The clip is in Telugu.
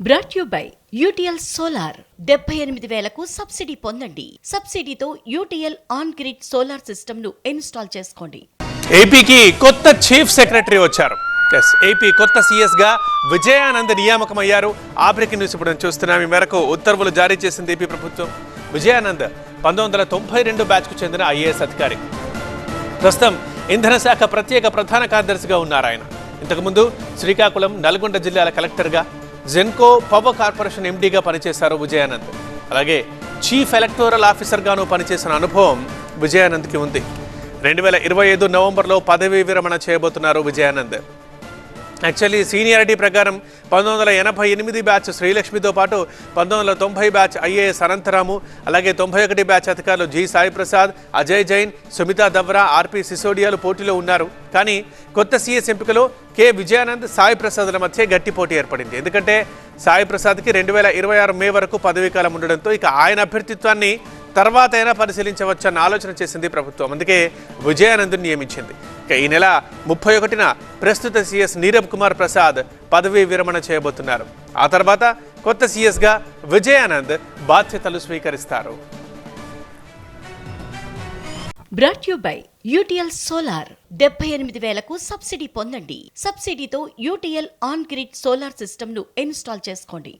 Brought you by UTL solar 78,000కు సబ్సిడీ పొందండి. సబ్సిడీతో UTL on grid solar system ను ఇన్స్టాల్ చేసుకోండి. ఏపీకి కొత్త చీఫ్ సెక్రటరీ వచ్చారు. ఏపీ కొత్త సీఎస్ గా విజయానంద్ నియామకమయ్యారు. ఆ బ్రేకింగ్ న్యూస్ ఇప్పుడు చూస్తున్నాం. ఈ మేరకు ఉత్తర్వులు జారీ చేసింది ఏపీ ప్రభుత్వం. విజయానంద్ 1992 బ్యాచ్ కు చెందిన ఐఏఎస్ అధికారి. ప్రస్తుతం ఇంధన శాఖ ప్రత్యేక ప్రధాన కార్యదర్శిగా ఉన్నారు ఆయన. ఇంతకుముందు శ్రీకాకుళం, నల్గొండ జిల్లాల కలెక్టర్గా, జెన్కో పవర్ కార్పొరేషన్ ఎండీగా పనిచేశారు విజయానంద్. అలాగే చీఫ్ ఎలక్టోరల్ ఆఫీసర్గాను పనిచేసిన అనుభవం విజయానంద్కి ఉంది. 2025 నవంబర్లో పదవీ విరమణ చేయబోతున్నారు విజయానంద్. యాక్చువల్లీ సీనియారిటీ ప్రకారం 1988 బ్యాచ్ శ్రీలక్ష్మితో పాటు 1990 బ్యాచ్ ఐఏఎస్ అనంతరాము, అలాగే 91 బ్యాచ్ అధికారులు జి సాయి ప్రసాద్, అజయ్ జైన్, సుమితా దవ్రా, ఆర్పి సిసోడియాలు పోటీలో ఉన్నారు. కానీ కొత్త సీఎస్ ఎంపికలో కె విజయానంద్, సాయి ప్రసాద్ల మధ్య గట్టి పోటీ ఏర్పడింది. ఎందుకంటే సాయి ప్రసాద్కి 2026 మే వరకు పదవీకాలం ఉండడంతో ఇక ఆయన అభ్యర్థిత్వాన్ని తర్వాత అయినా పరిశీలించవచ్చన్న ఆలోచన చేసింది ప్రభుత్వం. అందుకే విజయానంద్ నియమించింది. ఇక ఈ నెల 31న ప్రస్తుత సీఎస్ నీరబ్ కుమార్ ప్రసాద్ పదవీ విరమణ చేయబోతున్నారు. ఆ తర్వాత కొత్త సీఎస్గా విజయానంద్ బాధ్యతలు స్వీకరిస్తారు. Brought you by UTL solar 78,000కు సబ్సిడీ పొందండి. సబ్సిడీతో UTL on grid solar system ను ఇన్స్టాల్ చేసుకోండి.